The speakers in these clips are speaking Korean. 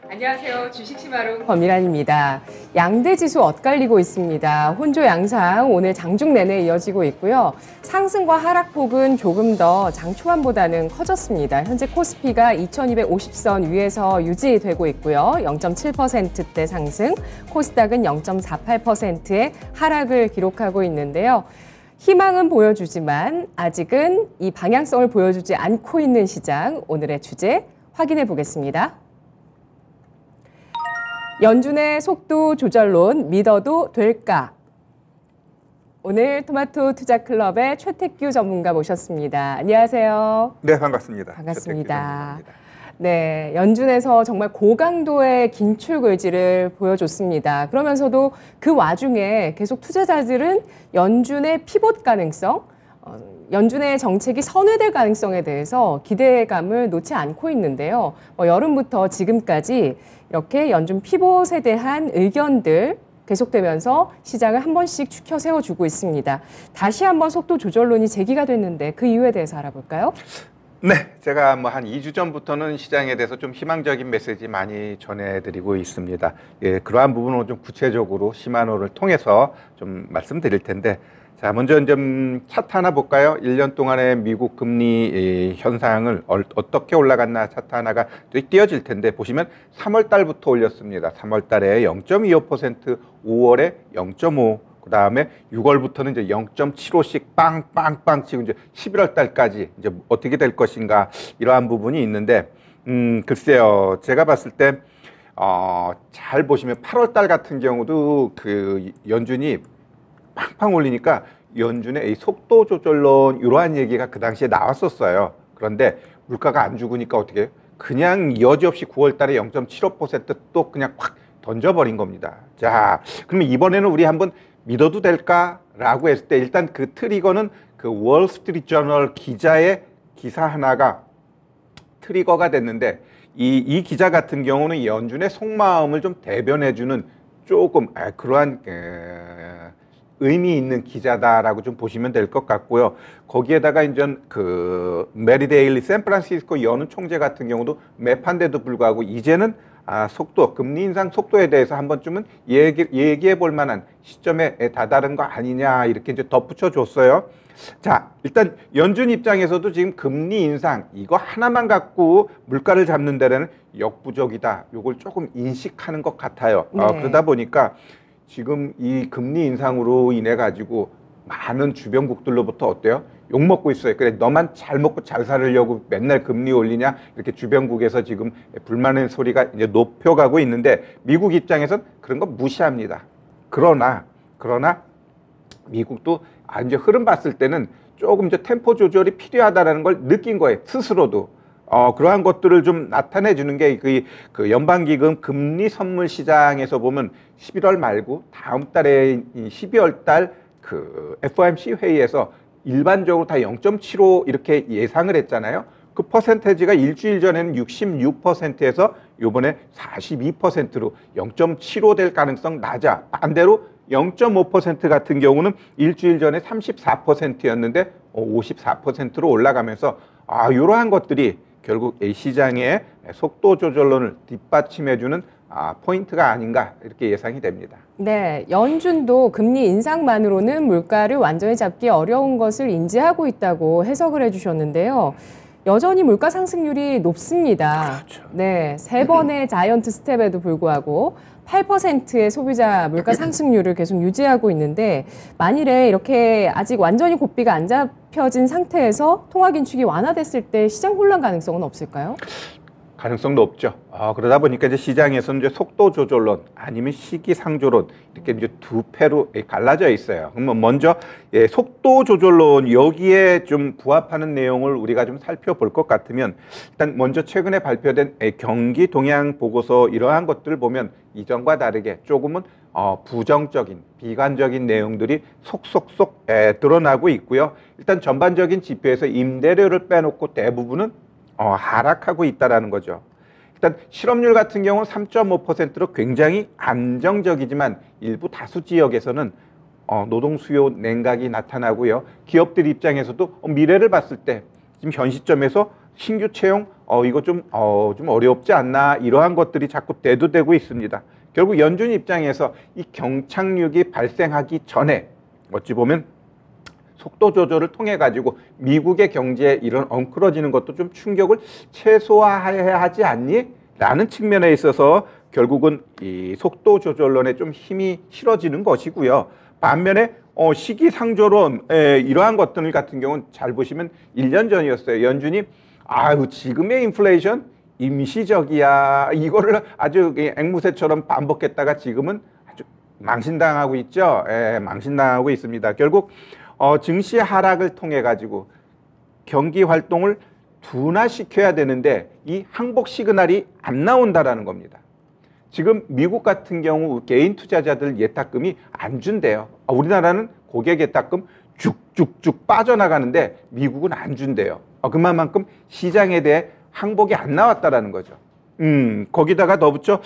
안녕하세요. 주식시마롱 범일환입니다. 양대지수 엇갈리고 있습니다. 혼조 양상 오늘 장중 내내 이어지고 있고요. 상승과 하락폭은 조금 더 장 초반보다는 커졌습니다. 현재 코스피가 2250선 위에서 유지되고 있고요. 0.7%대 상승, 코스닥은 0.48%의 하락을 기록하고 있는데요. 희망은 보여주지만 아직은 이 방향성을 보여주지 않고 있는 시장, 오늘의 주제 확인해 보겠습니다. 연준의 속도 조절론 믿어도 될까? 오늘 토마토 투자클럽의 최택규 전문가 모셨습니다. 안녕하세요. 네, 반갑습니다. 반갑습니다. 네, 연준에서 정말 고강도의 긴축 의지를 보여줬습니다. 그러면서도 그 와중에 계속 투자자들은 연준의 피봇 가능성, 연준의 정책이 선회될 가능성에 대해서 기대감을 놓지 않고 있는데요. 여름부터 지금까지 이렇게 연준 피봇에 대한 의견들 계속되면서 시장을 한 번씩 추켜 세워주고 있습니다. 다시 한번 속도 조절론이 제기가 됐는데 그 이유에 대해서 알아볼까요? 네, 제가 한 2주 전부터는 시장에 대해서 좀 희망적인 메시지 많이 전해드리고 있습니다. 예, 그러한 부분을 좀 구체적으로 시마노를 통해서 좀 말씀드릴 텐데, 자, 먼저 좀 차트 하나 볼까요? 1년 동안의 미국 금리 현상을 어떻게 올라갔나 차트 하나가 띄어질 텐데, 보시면 3월 달부터 올렸습니다. 3월 달에 0.25%, 5월에 0.5%, 그 다음에 6월부터는 이제 0.75씩 빵빵빵 치고 이제 11월 달까지 이제 어떻게 될 것인가 이러한 부분이 있는데, 글쎄요, 제가 봤을 때, 잘 보시면 8월 달 같은 경우도 그 연준이 팡팡 올리니까 연준의 이 속도 조절론 이러한 얘기가 그 당시에 나왔었어요. 그런데 물가가 안 죽으니까 어떻게 그냥 여지없이 9월 달에 0.75% 그냥 확 던져버린 겁니다. 자, 그러면 이번에는 우리 한번 믿어도 될까라고 했을 때 일단 그 트리거는 그 월스트리트저널 기자의 기사 하나가 트리거가 됐는데 이 기자 같은 경우는 연준의 속마음을 좀 대변해주는 조금 그러한 의미 있는 기자다라고 좀 보시면 될 것 같고요. 거기에다가 이제 그 메리 데일리 샌프란시스코 연은 총재 같은 경우도 매판데도 불구하고 이제는 속도, 금리 인상 속도에 대해서 한 번쯤은 얘기해 볼 만한 시점에 다다른 거 아니냐 이렇게 이제 덧붙여 줬어요. 자, 일단 연준 입장에서도 지금 금리 인상 이거 하나만 갖고 물가를 잡는 데는 역부족이다. 요걸 조금 인식하는 것 같아요. 네. 그러다 보니까 지금 이 금리 인상으로 인해 가지고 많은 주변국들로부터 어때요? 욕 먹고 있어요. 그래, 너만 잘 먹고 잘 살으려고 맨날 금리 올리냐? 이렇게 주변국에서 지금 불만의 소리가 이제 높여가고 있는데 미국 입장에선 그런 거 무시합니다. 그러나 미국도 이제 흐름 봤을 때는 조금 이제 템포 조절이 필요하다라는 걸 느낀 거예요. 스스로도. 그러한 것들을 좀 나타내 주는 게 그 연방기금 금리 선물 시장에서 보면 11월 말고 다음 달에 12월 달 그 FOMC 회의에서 일반적으로 다 0.75 이렇게 예상을 했잖아요. 그 퍼센테지가 일주일 전에는 66%에서 요번에 42%로 0.75 될 가능성 낮아. 반대로 0.5% 같은 경우는 일주일 전에 34%였는데 54%로 올라가면서 이러한 것들이 결국 시장의 속도 조절론을 뒷받침해주는 포인트가 아닌가 이렇게 예상이 됩니다. 네, 연준도 금리 인상만으로는 물가를 완전히 잡기 어려운 것을 인지하고 있다고 해석을 해주셨는데요. 여전히 물가 상승률이 높습니다. 그렇죠. 네, 3번의 자이언트 스텝에도 불구하고 8%의 소비자 물가 상승률을 계속 유지하고 있는데 만일에 이렇게 아직 완전히 고삐가 안 잡혀진 상태에서 통화 긴축이 완화됐을 때 시장 혼란 가능성은 없을까요? 가능성도 없죠. 그러다 보니까 이제 시장에서는 이제 속도 조절론 아니면 시기상조론 이렇게 이제 두 패로 갈라져 있어요. 그러면 먼저 속도 조절론 여기에 좀 부합하는 내용을 우리가 좀 살펴볼 것 같으면 일단 먼저 최근에 발표된 경기 동향 보고서 이러한 것들을 보면 이전과 다르게 조금은 부정적인 비관적인 내용들이 속속속 드러나고 있고요. 일단 전반적인 지표에서 임대료를 빼놓고 대부분은 하락하고 있다라는 거죠. 일단 실업률 같은 경우는 3.5%로 굉장히 안정적이지만 일부 다수 지역에서는 노동 수요 냉각이 나타나고요. 기업들 입장에서도 미래를 봤을 때 지금 현 시점에서 신규 채용 이거 좀 어렵지 않나 이러한 것들이 자꾸 대두되고 있습니다. 결국 연준 입장에서 이 경착륙이 발생하기 전에 어찌 보면 속도 조절을 통해 가지고 미국의 경제에 이런 엉클어지는 것도 좀 충격을 최소화해야 하지 않니? 라는 측면에 있어서 결국은 이 속도 조절론에 좀 힘이 실어지는 것이고요. 반면에 시기상조론 이러한 것들 같은 경우는 잘 보시면 1년 전이었어요. 연준이 지금의 인플레이션 임시적이야. 이거를 아주 앵무새처럼 반복했다가 지금은 아주 망신당하고 있죠. 망신당하고 있습니다. 결국 증시 하락을 통해 가지고 경기 활동을 둔화시켜야 되는데 이 항복 시그널이 안 나온다라는 겁니다. 지금 미국 같은 경우 개인 투자자들 예탁금이 안 준대요. 우리나라는 고객 예탁금 쭉쭉쭉 빠져나가는데 미국은 안 준대요. 그만큼 시장에 대해 항복이 안 나왔다라는 거죠. 거기다가 더 붙여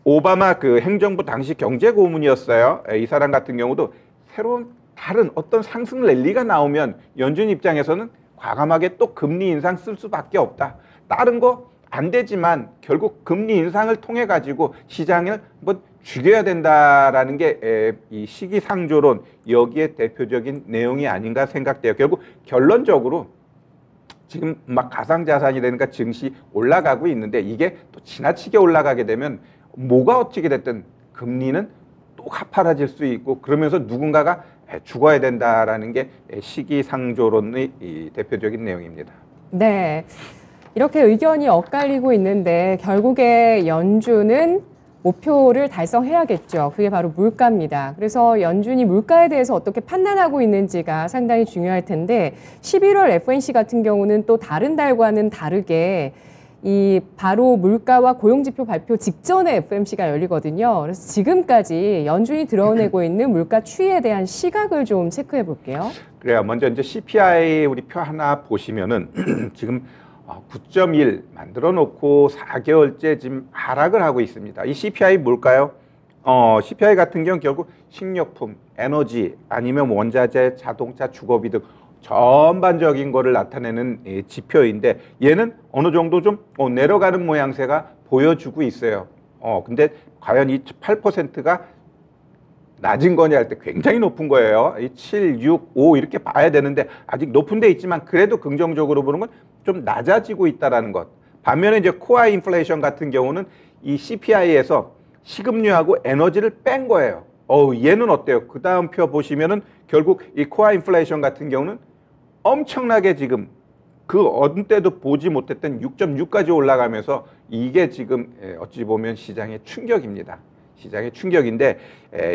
오바마 그 행정부 당시 경제고문이었어요. 이 사람 같은 경우도 새로운 다른 어떤 상승 랠리가 나오면 연준 입장에서는 과감하게 또 금리 인상 쓸 수밖에 없다. 다른 거 안 되지만 결국 금리 인상을 통해 가지고 시장을 한번 죽여야 된다라는 게 이 시기상조론 여기에 대표적인 내용이 아닌가 생각돼요. 결국 결론적으로 지금 막 가상자산이라니까 증시 올라가고 있는데 이게 또 지나치게 올라가게 되면 뭐가 어떻게 됐든 금리는 또 가파라질 수 있고 그러면서 누군가가 죽어야 된다라는 게 시기상조론의 이 대표적인 내용입니다. 네, 이렇게 의견이 엇갈리고 있는데 결국에 연준은 목표를 달성해야겠죠. 그게 바로 물가입니다. 그래서 연준이 물가에 대해서 어떻게 판단하고 있는지가 상당히 중요할 텐데 11월 FOMC 같은 경우는 또 다른 달과는 다르게 이 바로 물가와 고용지표 발표 직전에 FOMC가 열리거든요. 그래서 지금까지 연준이 드러내고 있는 물가 추이에 대한 시각을 좀 체크해 볼게요. 그래요. 먼저 이제 CPI 우리 표 하나 보시면은 지금 9.1 만들어 놓고 4개월째 지금 하락을 하고 있습니다. 이 CPI 뭘까요? CPI 같은 경우 결국 식료품, 에너지 아니면 원자재, 자동차, 주거비 등 전반적인 거를 나타내는 지표인데 얘는 어느 정도 좀 내려가는 모양새가 보여주고 있어요. 근데 과연 이 8%가 낮은 거냐 할 때 굉장히 높은 거예요. 이 7, 6, 5 이렇게 봐야 되는데 아직 높은 데 있지만 그래도 긍정적으로 보는 건 좀 낮아지고 있다라는 것. 반면에 이제 코어 인플레이션 같은 경우는 이 CPI에서 식음료하고 에너지를 뺀 거예요. 얘는 어때요? 그 다음 표 보시면은 결국 이 코어 인플레이션 같은 경우는 엄청나게 지금 그 어느 때도 보지 못했던 6.6까지 올라가면서 이게 지금 어찌 보면 시장의 충격입니다. 시장의 충격인데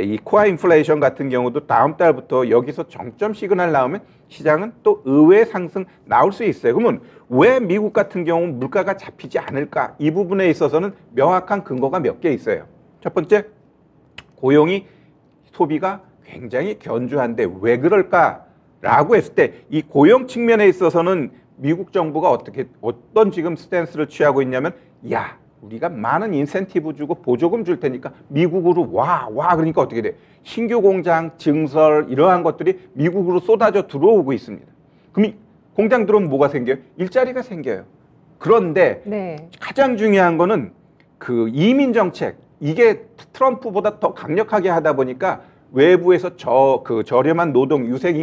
이 코어 인플레이션 같은 경우도 다음 달부터 여기서 정점 시그널 나오면 시장은 또 의외의 상승 나올 수 있어요. 그러면 왜 미국 같은 경우 물가가 잡히지 않을까? 이 부분에 있어서는 명확한 근거가 몇 개 있어요. 첫 번째, 고용이 소비가 굉장히 견조한데 왜 그럴까라고 했을 때 이 고용 측면에 있어서는 미국 정부가 어떤 지금 스탠스를 취하고 있냐면 우리가 많은 인센티브 주고 보조금 줄 테니까 미국으로 와 그러니까 어떻게 돼? 신규 공장, 증설 이러한 것들이 미국으로 쏟아져 들어오고 있습니다. 그럼 공장 들어오면 뭐가 생겨요? 일자리가 생겨요. 그런데 가장 중요한 거는 그 이민 정책 이게 트럼프보다 더 강력하게 하다 보니까 외부에서 저렴한 노동 유색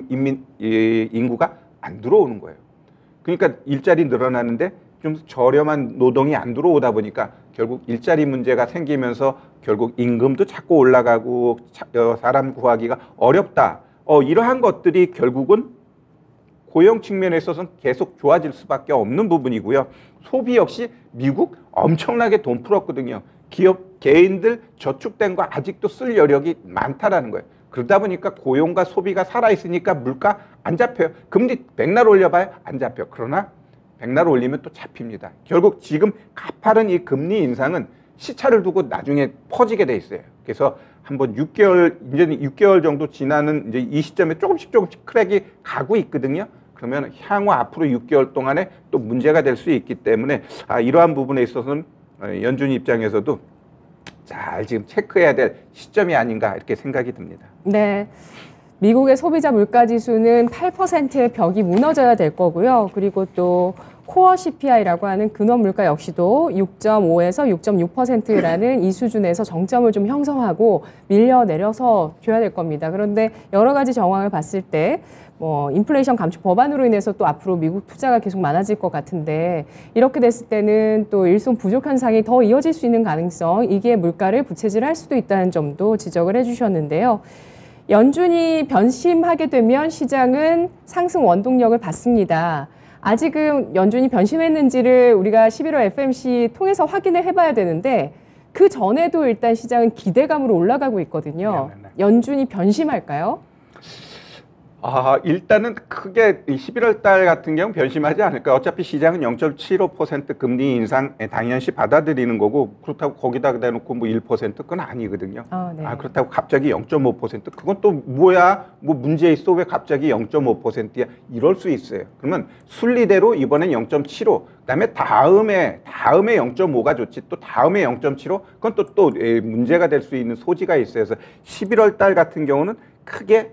인민 인구가 안 들어오는 거예요. 그러니까 일자리 늘어나는데 좀 저렴한 노동이 안 들어오다 보니까 결국 일자리 문제가 생기면서 결국 임금도 자꾸 올라가고 사람 구하기가 어렵다. 이러한 것들이 결국은 고용 측면에 있어서는 계속 좋아질 수밖에 없는 부분이고요. 소비 역시 미국 엄청나게 돈 풀었거든요. 기업, 개인들 저축된 거 아직도 쓸 여력이 많다라는 거예요. 그러다 보니까 고용과 소비가 살아있으니까 물가 안 잡혀요. 금리 백날 올려봐요? 안 잡혀. 그러나 백날 올리면 또 잡힙니다. 결국 지금 가파른 이 금리 인상은 시차를 두고 나중에 퍼지게 돼 있어요. 그래서 한번 6개월, 이제는 6개월 정도 지나는 이제 이 시점에 조금씩 크랙이 가고 있거든요. 그러면 향후 앞으로 6개월 동안에 또 문제가 될 수 있기 때문에 이러한 부분에 있어서는 연준 입장에서도 잘 지금 체크해야 될 시점이 아닌가 이렇게 생각이 듭니다. 네. 미국의 소비자 물가 지수는 8%의 벽이 무너져야 될 거고요. 그리고 또 코어 CPI라고 하는 근원 물가 역시도 6.5에서 6.6%라는 이 수준에서 정점을 좀 형성하고 밀려내려서 줘야 될 겁니다. 그런데 여러 가지 정황을 봤을 때 인플레이션 감축 법안으로 인해서 또 앞으로 미국 투자가 계속 많아질 것 같은데 이렇게 됐을 때는 또 일손 부족 현상이 더 이어질 수 있는 가능성, 이게 물가를 부채질할 수도 있다는 점도 지적을 해주셨는데요. 연준이 변심하게 되면 시장은 상승 원동력을 받습니다. 아직은 연준이 변심했는지를 우리가 11월 FMC 통해서 확인을 해봐야 되는데 그 전에도 일단 시장은 기대감으로 올라가고 있거든요. 연준이 변심할까요? 일단은 크게 11월 달 같은 경우 변심하지 않을까. 어차피 시장은 0.75% 금리 인상 당연시 받아들이는 거고, 그렇다고 거기다 대놓고 1% 그건 아니거든요. 네. 그렇다고 갑자기 0.5% 그건 또 뭐야? 뭐 문제 있어? 왜 갑자기 0.5%야? 이럴 수 있어요. 그러면 순리대로 이번엔 0.75, 그다음에 다음에 0.5가 좋지, 또 다음에 0.75, 그건 또 문제가 될 수 있는 소지가 있어요. 그래서 11월 달 같은 경우는 크게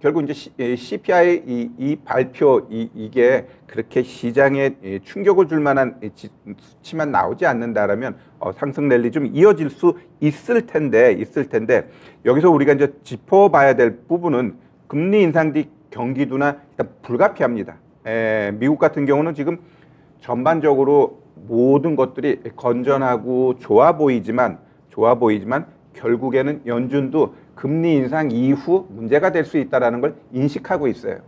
결국 이제 CPI 이 발표 이게 그렇게 시장에 충격을 줄 만한 수치만 나오지 않는다라면 상승 랠리 좀 이어질 수 있을 텐데 여기서 우리가 이제 짚어봐야 될 부분은 금리 인상 뒤 경기도나 일단 불가피합니다. 미국 같은 경우는 지금 전반적으로 모든 것들이 건전하고 좋아 보이지만 결국에는 연준도 금리 인상 이후 문제가 될 수 있다는 걸 인식하고 있어요.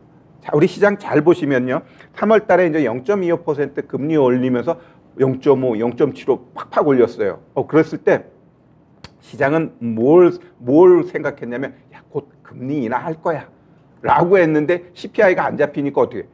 자, 우리 시장 잘 보시면요. 3월 달에 이제 0.25% 금리 올리면서 0.5, 0.75 팍팍 올렸어요. 그랬을 때 시장은 뭘 생각했냐면, 야, 곧 금리 인하할 거야 라고 했는데 CPI가 안 잡히니까 어떻게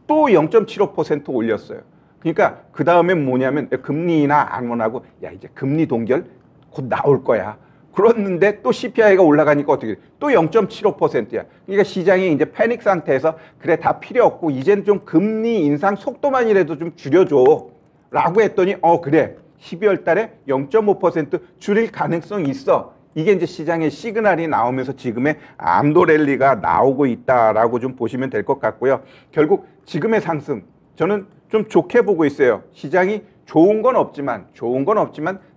또 0.75% 올렸어요. 그러니까 그 다음에 뭐냐면 금리 인하 안 원하고, 야, 이제 금리 동결 곧 나올 거야. 그랬는데 또 CPI가 올라가니까 어떻게 또 0.75%야. 그러니까 시장이 이제 패닉 상태에서 그래 다 필요 없고 이제는 좀 금리 인상 속도만이라도 좀 줄여줘 라고 했더니 그래 12월 달에 0.5% 줄일 가능성이 있어. 이게 이제 시장의 시그널이 나오면서 지금의 암도 랠리가 나오고 있다라고 좀 보시면 될 것 같고요. 결국 지금의 상승 저는 좀 좋게 보고 있어요. 시장이 좋은 건 없지만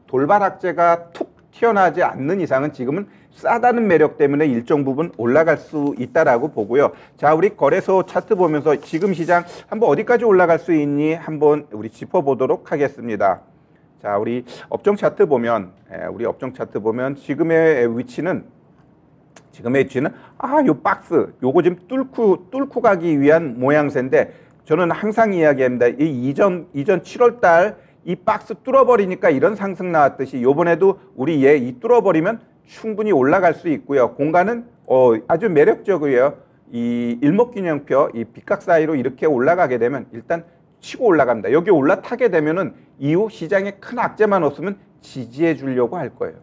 돌발 악재가 툭 튀어나오지 않는 이상은 지금은 싸다는 매력 때문에 일정 부분 올라갈 수 있다라고 보고요. 자, 우리 거래소 차트 보면서 지금 시장 한번 어디까지 올라갈 수 있니 한번 우리 짚어보도록 하겠습니다. 자, 우리 업종 차트 보면 지금의 위치는 요 박스 요거 지금 뚫고 가기 위한 모양새인데, 저는 항상 이야기합니다. 이 이전 7월 달 이 박스 뚫어버리니까 이런 상승 나왔듯이 요번에도 우리 이 뚫어버리면 충분히 올라갈 수 있고요. 공간은 아주 매력적이에요. 이 일목균형표 이 빗각 사이로 이렇게 올라가게 되면 일단 치고 올라갑니다. 여기 올라타게 되면은 이후 시장에 큰 악재만 없으면 지지해 주려고 할 거예요.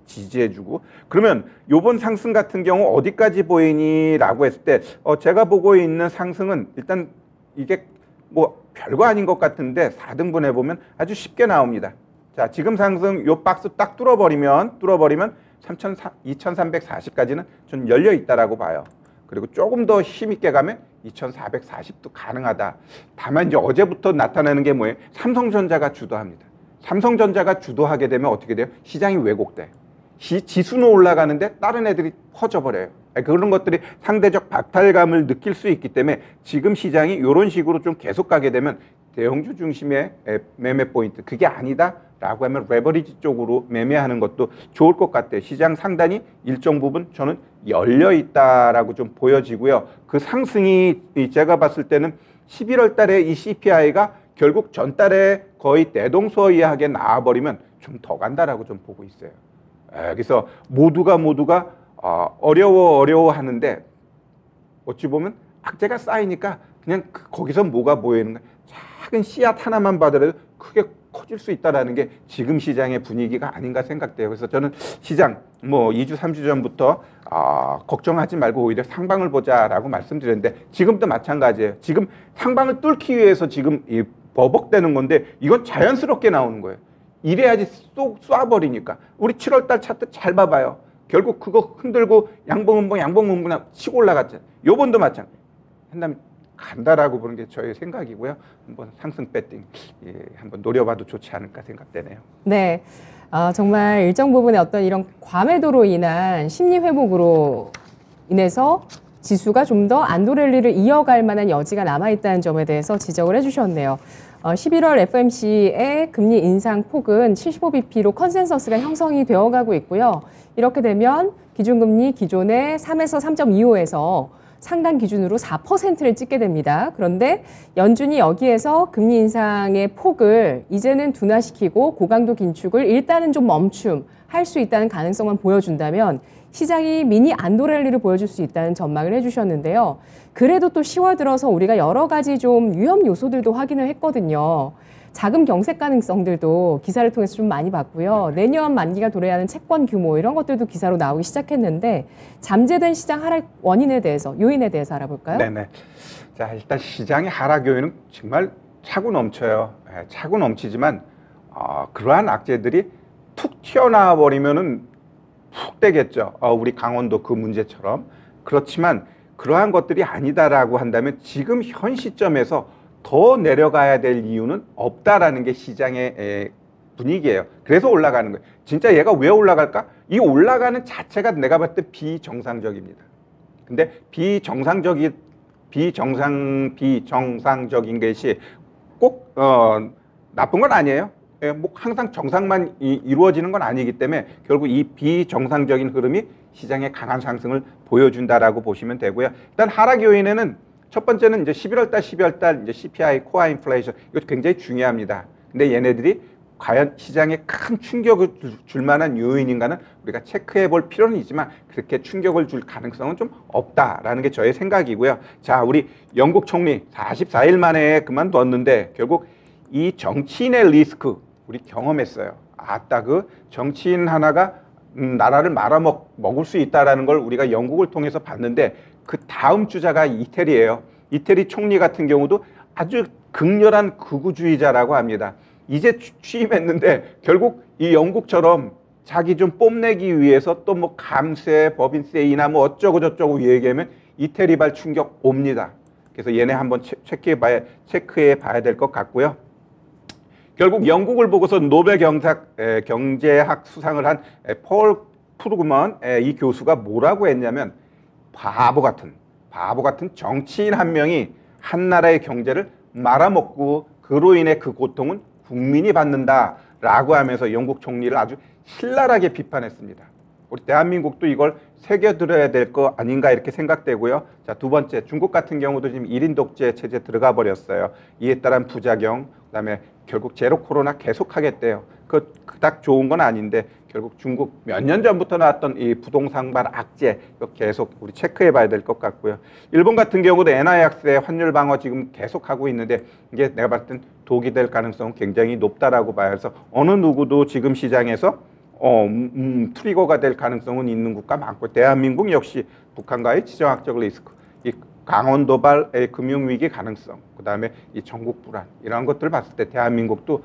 지지해주고. 그러면 요번 상승 같은 경우 어디까지 보이니 라고 했을 때 제가 보고 있는 상승은 일단 이게 뭐 별거 아닌 것 같은데 4등분 해보면 아주 쉽게 나옵니다. 자, 지금 상승 요 박스 딱 뚫어버리면 2340까지는 좀 열려 있다라고 봐요. 그리고 조금 더 힘있게 가면 2440도 가능하다. 다만 이제 어제부터 나타나는 게 뭐예요? 삼성전자가 주도합니다. 삼성전자가 주도하게 되면 어떻게 돼요? 시장이 왜곡돼. 지수는 올라가는데 다른 애들이 퍼져버려요. 그런 것들이 상대적 박탈감을 느낄 수 있기 때문에 지금 시장이 이런 식으로 좀 계속 가게 되면 대형주 중심의 매매 포인트, 그게 아니다 라고 하면 레버리지 쪽으로 매매하는 것도 좋을 것 같아요. 시장 상단이 일정 부분 저는 열려 있다라고 좀 보여지고요. 그 상승이 제가 봤을 때는 11월 달에 이 CPI가 결국 전달에 거의 대동소이하게 나와버리면 좀 더 간다라고 좀 보고 있어요. 그래서 모두가 어려워 하는데 어찌 보면 악재가 쌓이니까 그냥 거기서 뭐가 보이는 거야. 작은 씨앗 하나만 봐더라도 크게 커질 수 있다는 게 지금 시장의 분위기가 아닌가 생각돼요. 그래서 저는 시장 2주 3주 전부터 걱정하지 말고 오히려 상방을 보자라고 말씀드렸는데 지금도 마찬가지예요. 지금 상방을 뚫기 위해서 지금 버벅대는 건데 이건 자연스럽게 나오는 거예요. 이래야지 쏙 쏴버리니까. 우리 7월달 차트 잘 봐봐요. 결국 그거 흔들고 양봉음봉 치고 올라갔잖아요. 요번도 마찬가지. 한다면 간다라고 보는 게 저의 생각이고요. 한번 상승 배팅 한번 노려봐도 좋지 않을까 생각되네요. 네, 정말 일정 부분의 어떤 이런 과매도로 인한 심리 회복으로 인해서 지수가 좀 더 안도랠리를 이어갈 만한 여지가 남아있다는 점에 대해서 지적을 해주셨네요. 11월 FOMC의 금리 인상 폭은 75bp로 컨센서스가 형성이 되어가고 있고요. 이렇게 되면 기준금리 기존의 3에서 3.25에서 상단 기준으로 4%를 찍게 됩니다. 그런데 연준이 여기에서 금리 인상의 폭을 이제는 둔화시키고 고강도 긴축을 일단은 좀 멈춤할 수 있다는 가능성만 보여준다면 시장이 미니 안도랠리를 보여줄 수 있다는 전망을 해주셨는데요. 그래도 또 10월 들어서 우리가 여러 가지 좀 위험 요소들도 확인을 했거든요. 자금 경색 가능성들도 기사를 통해서 좀 많이 봤고요. 내년 만기가 도래하는 채권 규모 이런 것들도 기사로 나오기 시작했는데 잠재된 시장 하락 원인에 대해서, 요인에 대해서 알아볼까요? 네네. 자, 일단 시장의 하락 요인은 정말 차고 넘쳐요. 차고 넘치지만 그러한 악재들이 툭 튀어나와 버리면은 푹 되겠죠. 우리 강원도 그 문제처럼. 그렇지만 그러한 것들이 아니다라고 한다면 지금 현 시점에서 더 내려가야 될 이유는 없다라는 게 시장의 분위기예요. 그래서 올라가는 거예요. 진짜 얘가 왜 올라갈까? 이 올라가는 자체가 내가 봤을 때 비정상적입니다. 근데 비정상적인 것이 꼭 나쁜 건 아니에요. 뭐 항상 정상만 이루어지는 건 아니기 때문에 결국 이 비정상적인 흐름이 시장의 강한 상승을 보여준다라고 보시면 되고요. 일단 하락 요인에는 첫 번째는 이제 11월 달, 12월 달 이제 CPI, 코어 인플레이션 이거 굉장히 중요합니다. 근데 얘네들이 과연 시장에 큰 충격을 줄 만한 요인인가는 우리가 체크해 볼 필요는 있지만 그렇게 충격을 줄 가능성은 좀 없다라는 게 저의 생각이고요. 자, 우리 영국 총리 44일 만에 그만뒀는데 결국 이 정치인의 리스크 우리 경험했어요. 아따 그 정치인 하나가 나라를 말아먹을 수 있다라는 걸 우리가 영국을 통해서 봤는데 그 다음 주자가 이태리예요. 이태리 총리 같은 경우도 아주 극렬한 극우주의자라고 합니다. 이제 취임했는데 결국 이 영국처럼 자기 좀 뽐내기 위해서 또 뭐 감세, 법인세 인하 뭐 어쩌고 저쩌고 얘기하면 이태리발 충격 옵니다. 그래서 얘네 한번 체크해 봐야 될 것 같고요. 결국 영국을 보고서 노벨 경제학 수상을 한 폴 프루그먼 이 교수가 뭐라고 했냐면 바보 같은 정치인 한 명이 한 나라의 경제를 말아먹고 그로 인해 그 고통은 국민이 받는다라고 하면서 영국 총리를 아주 신랄하게 비판했습니다. 우리 대한민국도 이걸 새겨들어야 될 거 아닌가 이렇게 생각되고요. 자, 두 번째, 중국 같은 경우도 지금 1인 독재 체제 들어가 버렸어요. 이에 따른 부작용, 그다음에 결국 제로 코로나 계속하겠대요. 그닥 좋은 건 아닌데 결국 중국 몇 년 전부터 나왔던 이 부동산발 악재 계속 우리 체크해 봐야 될 것 같고요. 일본 같은 경우도 엔화 약세, 환율 방어 지금 계속하고 있는데 이게 내가 봤을 땐 독이 될 가능성은 굉장히 높다라고 봐요. 그래서 어느 누구도 지금 시장에서 트리거가 될 가능성은 있는 국가 많고 대한민국 역시 북한과의 지정학적 리스크, 이 강원도발의 금융위기 가능성, 그다음에 이 전국 불안 이런 것들을 봤을 때 대한민국도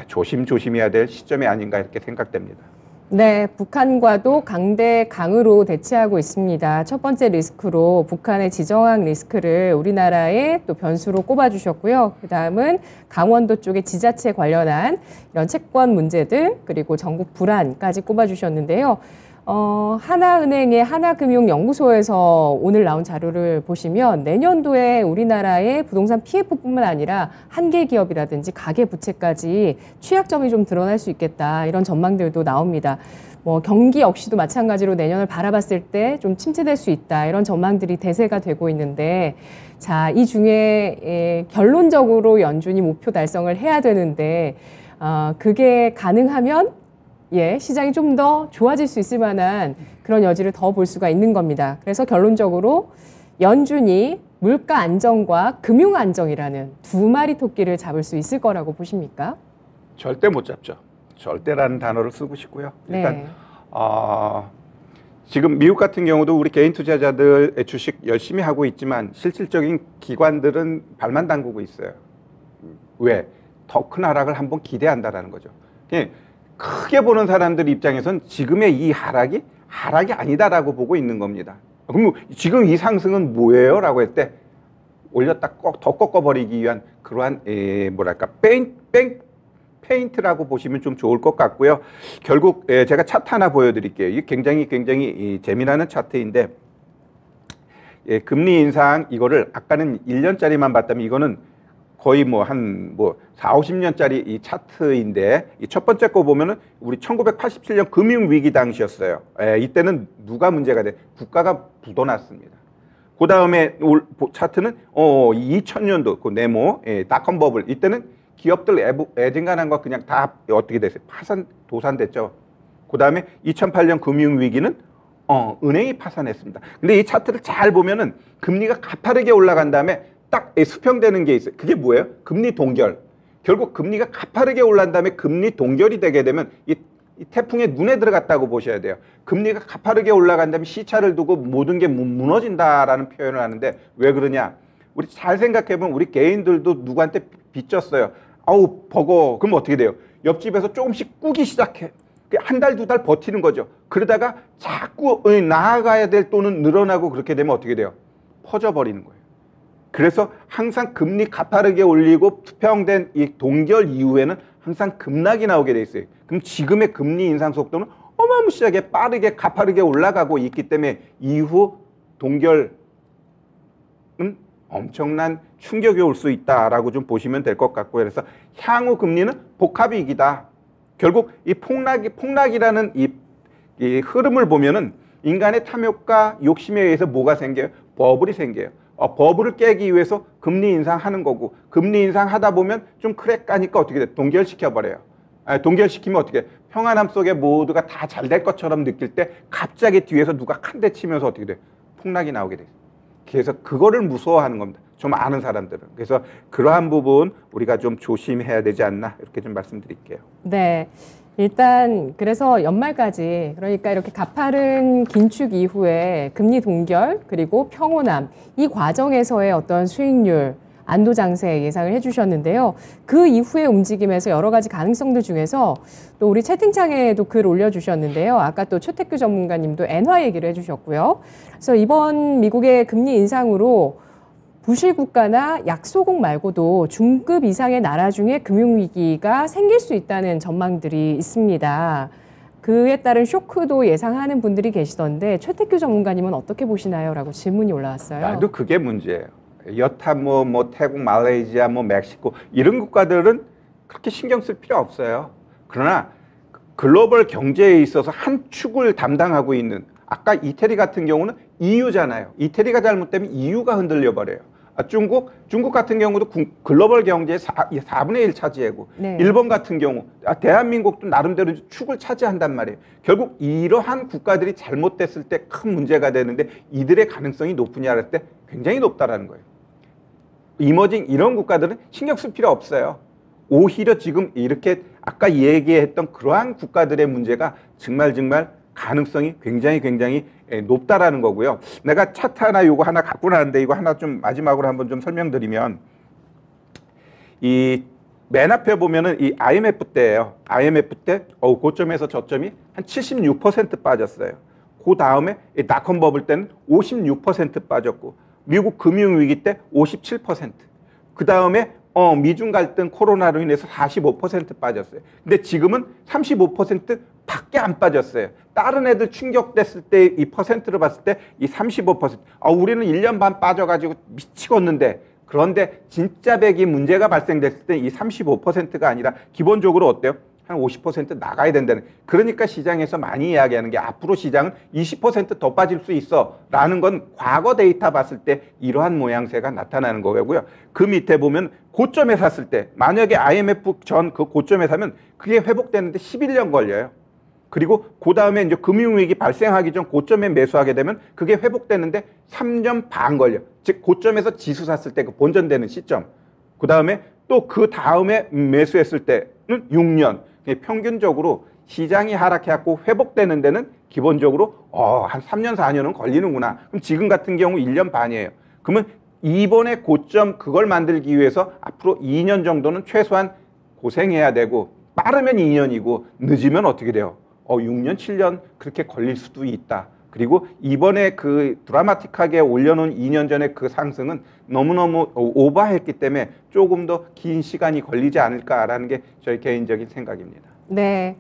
조심해야 될 시점이 아닌가 이렇게 생각됩니다. 네, 북한과도 강대강으로 대치하고 있습니다. 첫 번째 리스크로 북한의 지정학 리스크를 우리나라의 또 변수로 꼽아주셨고요. 그 다음은 강원도 쪽의 지자체 관련한 이런 채권 문제들 그리고 전국 불안까지 꼽아주셨는데요. 하나은행의 하나금융연구소에서 오늘 나온 자료를 보시면 내년도에 우리나라의 부동산 PF뿐만 아니라 한계 기업이라든지 가계 부채까지 취약점이 좀 드러날 수 있겠다 이런 전망들도 나옵니다. 뭐 경기 역시도 마찬가지로 내년을 바라봤을 때 좀 침체될 수 있다 이런 전망들이 대세가 되고 있는데 자, 이 중에 결론적으로 연준이 목표 달성을 해야 되는데 그게 가능하면 시장이 좀 더 좋아질 수 있을 만한 그런 여지를 더 볼 수가 있는 겁니다. 그래서 결론적으로 연준이 물가 안정과 금융 안정이라는 두 마리 토끼를 잡을 수 있을 거라고 보십니까? 절대 못 잡죠. 절대라는 단어를 쓰고 싶고요. 일단 네. 지금 미국 같은 경우도 우리 개인 투자자들 주식 열심히 하고 있지만 실질적인 기관들은 발만 담그고 있어요. 왜? 더 큰 하락을 한번 기대한다라는 거죠. 크게 보는 사람들 입장에선 지금의 이 하락이 하락이 아니다라고 보고 있는 겁니다. 그럼 지금 이 상승은 뭐예요? 라고 할 때 올렸다 더 꺾어버리기 위한 그러한 뭐랄까 페인트라고 보시면 좀 좋을 것 같고요. 결국 제가 차트 하나 보여드릴게요. 이게 굉장히 재미나는 차트인데 금리 인상 이거를 아까는 1년짜리만 봤다면 이거는 거의 한 4, 50년짜리 이 차트인데 이 첫 번째 거 보면은 우리 1987년 금융위기 당시였어요. 이때는 누가 문제가 돼? 국가가 부도났습니다. 그 다음에 차트는 2000년도 그 네모 닷컴 버블 이때는 기업들 애진간한 거 그냥 다 어떻게 됐어요? 도산됐죠. 그 다음에 2008년 금융위기는 은행이 파산했습니다. 근데 이 차트를 잘 보면은 금리가 가파르게 올라간 다음에 딱 수평되는 게 있어요. 그게 뭐예요? 금리 동결. 결국 금리가 가파르게 올란 다음에 금리 동결이 되게 되면 이 태풍의 눈에 들어갔다고 보셔야 돼요. 금리가 가파르게 올라간 다음에 시차를 두고 모든 게 무너진다라는 표현을 하는데 왜 그러냐? 우리 잘 생각해보면 우리 개인들도 누구한테 빚졌어요. 아우 버거. 그럼 어떻게 돼요? 옆집에서 조금씩 꾸기 시작해. 한 달, 두 달 버티는 거죠. 그러다가 자꾸 나아가야 될 돈은 늘어나고 그렇게 되면 어떻게 돼요? 퍼져버리는 거예요. 그래서 항상 금리 가파르게 올리고 수평된 이 동결 이후에는 항상 급락이 나오게 돼 있어요. 그럼 지금의 금리 인상 속도는 어마무시하게 빠르게 가파르게 올라가고 있기 때문에 이후 동결은 엄청난 충격이 올 수 있다라고 좀 보시면 될 것 같고요. 그래서 향후 금리는 복합이익이다. 결국 이 폭락이라는 이 흐름을 보면은 인간의 탐욕과 욕심에 의해서 뭐가 생겨요? 버블이 생겨요. 버블을 깨기 위해서 금리 인상하는 거고 금리 인상하다 보면 좀 크랙 가니까 어떻게 돼? 동결시켜버려요. 동결시키면 어떻게 돼? 평안함 속에 모두가 다 잘 될 것처럼 느낄 때 갑자기 뒤에서 누가 한 대 치면서 어떻게 돼? 폭락이 나오게 돼. 그래서 그거를 무서워하는 겁니다. 좀 아는 사람들은. 그래서 그러한 부분 우리가 좀 조심해야 되지 않나 이렇게 좀 말씀드릴게요. 네. 일단 그래서 연말까지 그러니까 이렇게 가파른 긴축 이후에 금리 동결 그리고 평온함 이 과정에서의 어떤 수익률 안도 장세 예상을 해주셨는데요. 그 이후의 움직임에서 여러 가지 가능성들 중에서 또 우리 채팅창에도 글 올려주셨는데요. 아까 또 최태규 전문가님도 엔화 얘기를 해주셨고요. 그래서 이번 미국의 금리 인상으로 부실 국가나 약소국 말고도 중급 이상의 나라 중에 금융위기가 생길 수 있다는 전망들이 있습니다. 그에 따른 쇼크도 예상하는 분들이 계시던데 최태규 전문가님은 어떻게 보시나요? 라고 질문이 올라왔어요. 나도 그게 문제예요. 여타 태국, 말레이시아, 멕시코 이런 국가들은 그렇게 신경 쓸 필요 없어요. 그러나 글로벌 경제에 있어서 한 축을 담당하고 있는 아까 이태리 같은 경우는 EU잖아요. 이태리가 잘못되면 EU가 흔들려 버려요. 중국 같은 경우도 글로벌 경제의 4분의 1 차지하고 네. 일본 같은 경우 대한민국도 나름대로 축을 차지한단 말이에요. 결국 이러한 국가들이 잘못됐을 때 큰 문제가 되는데 이들의 가능성이 높으냐 할 때 굉장히 높다라는 거예요. 이머징 이런 국가들은 신경 쓸 필요 없어요. 오히려 지금 이렇게 아까 얘기했던 그러한 국가들의 문제가 정말 가능성이 굉장히 높다라는 거고요. 내가 차트 요거 하나 갖고 나왔는데 이거 하나 좀 마지막으로 한번 좀 설명드리면 이 맨 앞에 보면은 이 IMF 때예요. IMF 때 고점에서 저점이 한 76% 빠졌어요. 그 다음에 이 닷컴 버블 때는 56% 빠졌고 미국 금융위기 때 57%. 그 다음에 미중 갈등 코로나로 인해서 45% 빠졌어요. 근데 지금은 35% 밖에 안 빠졌어요. 다른 애들 충격됐을 때 이 퍼센트를 봤을 때 이 35%. 우리는 1년 반 빠져가지고 미치겠는데 그런데 진짜 백이 문제가 발생됐을 때 이 35%가 아니라 기본적으로 어때요? 한 50% 나가야 된다는. 그러니까 시장에서 많이 이야기하는 게 앞으로 시장은 20% 더 빠질 수 있어 라는 건 과거 데이터 봤을 때 이러한 모양새가 나타나는 거고요. 그 밑에 보면 고점에 샀을 때 만약에 IMF 전 그 고점에 사면 그게 회복되는데 11년 걸려요. 그리고 그 다음에 이제 금융위기 발생하기 전 고점에 매수하게 되면 그게 회복되는데 3년 반 걸려. 즉 고점에서 지수 샀을 때 그 본전되는 시점. 그 다음에 또 그 다음에 매수했을 때는 6년. 평균적으로 시장이 하락해갖고 회복되는 데는 기본적으로 한 3년 4년은 걸리는구나. 그럼 지금 같은 경우 1년 반이에요. 그러면 이번에 고점 그걸 만들기 위해서 앞으로 2년 정도는 최소한 고생해야 되고 빠르면 2년이고 늦으면 어떻게 돼요? 6년, 7년 그렇게 걸릴 수도 있다. 그리고 이번에 그 드라마틱하게 올려놓은 2년 전에 그 상승은 너무너무 오버했기 때문에 조금 더 긴 시간이 걸리지 않을까라는 게 저희 개인적인 생각입니다. 네.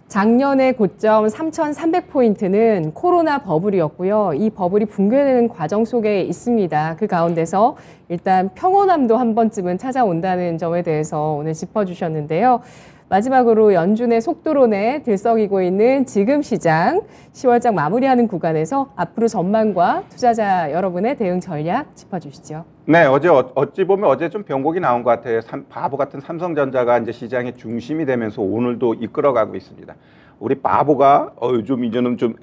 작년의 고점 3,300포인트는 코로나 버블이었고요. 이 버블이 붕괴되는 과정 속에 있습니다. 그 가운데서 일단 평온함도 한 번쯤은 찾아온다는 점에 대해서 오늘 짚어주셨는데요. 마지막으로 연준의 속도론에 들썩이고 있는 지금 시장 10월장 마무리하는 구간에서 앞으로 전망과 투자자 여러분의 대응 전략 짚어주시죠. 네, 어찌 보면 어제 좀 변곡이 나온 것 같아요. 바보 같은 삼성전자가 이제 시장의 중심이 되면서 오늘도 이끌어가고 있습니다. 우리 바보가 좀 이제는 좀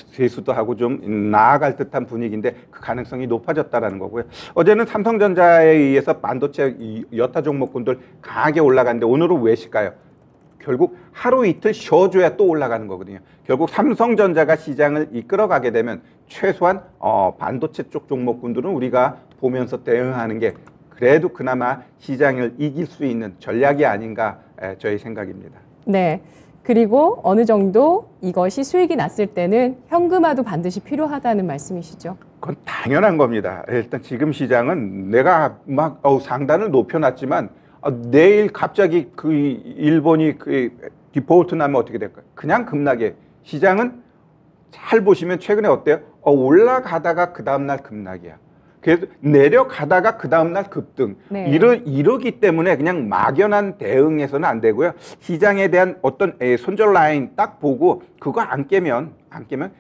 세수도 하고 좀 나아갈 듯한 분위기인데 그 가능성이 높아졌다라는 거고요. 어제는 삼성전자에 의해서 반도체 여타 종목군들 강하게 올라갔는데 오늘은 왜 실까요? 결국 하루 이틀 쉬어줘야 또 올라가는 거거든요. 결국 삼성전자가 시장을 이끌어가게 되면 최소한 반도체 쪽 종목군들은 우리가 보면서 대응하는 게 그래도 그나마 시장을 이길 수 있는 전략이 아닌가 저희 생각입니다. 네. 그리고 어느 정도 이것이 수익이 났을 때는 현금화도 반드시 필요하다는 말씀이시죠? 그건 당연한 겁니다. 일단 지금 시장은 내가 막 상단을 높여놨지만 내일 갑자기 그 일본이 그 디폴트 나면 어떻게 될까요? 그냥 급락이에요. 시장은 잘 보시면 최근에 어때요? 올라가다가 그 다음날 급락이야. 그래서 내려가다가 그 다음날 급등. 네. 이러기 때문에 그냥 막연한 대응해서는 안 되고요. 시장에 대한 어떤 손절 라인 딱 보고 그거 안 깨면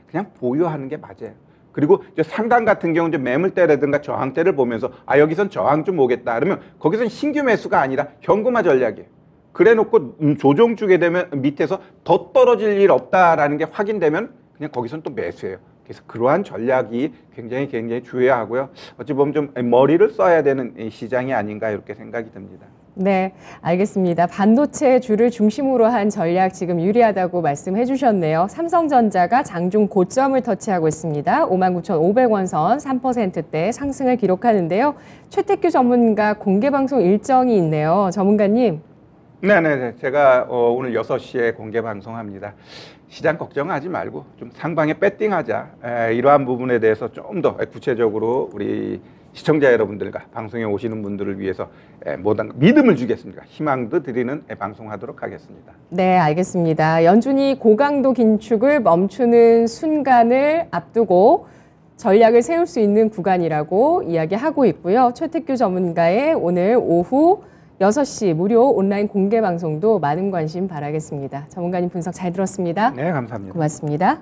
그냥 보유하는 게 맞아요. 그리고 이제 상단 같은 경우 이제 매물대라든가 저항대를 보면서 여기선 저항 좀 오겠다. 그러면 거기선 신규 매수가 아니라 현금화 전략이에요. 그래 놓고 조정 주게 되면 밑에서 더 떨어질 일 없다라는 게 확인되면 그냥 거기선 또 매수해요. 그래서 그러한 전략이 굉장히 중요하고요. 어찌 보면 좀 머리를 써야 되는 시장이 아닌가 이렇게 생각이 듭니다. 네, 알겠습니다. 반도체 주를 중심으로 한 전략 지금 유리하다고 말씀해 주셨네요. 삼성전자가 장중 고점을 터치하고 있습니다. 59,500원 선 3%대 상승을 기록하는데요. 최태규 전문가 공개방송 일정이 있네요. 전문가님. 네네. 제가 오늘 6시에 공개 방송합니다. 시장 걱정하지 말고 좀 상방에 배팅하자. 이러한 부분에 대해서 좀 더 구체적으로 우리 시청자 여러분들과 방송에 오시는 분들을 위해서 믿음을 주겠습니다. 희망도 드리는 방송하도록 하겠습니다. 네, 알겠습니다. 연준이 고강도 긴축을 멈추는 순간을 앞두고 전략을 세울 수 있는 구간이라고 이야기하고 있고요. 최태규 전문가의 오늘 오후 6시 무료 온라인 공개 방송도 많은 관심 바라겠습니다. 전문가님 분석 잘 들었습니다. 네, 감사합니다. 고맙습니다.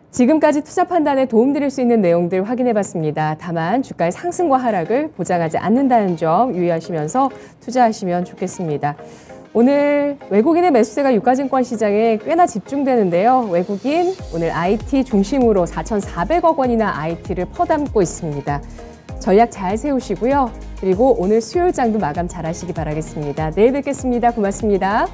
지금까지 투자 판단에 도움드릴 수 있는 내용들 확인해봤습니다. 다만 주가의 상승과 하락을 보장하지 않는다는 점 유의하시면서 투자하시면 좋겠습니다. 오늘 외국인의 매수세가 유가증권 시장에 꽤나 집중되는데요. 외국인 오늘 IT 중심으로 4,400억 원이나 IT를 퍼담고 있습니다. 전략 잘 세우시고요. 그리고 오늘 수요일장도 마감 잘 하시기 바라겠습니다. 내일 뵙겠습니다. 고맙습니다.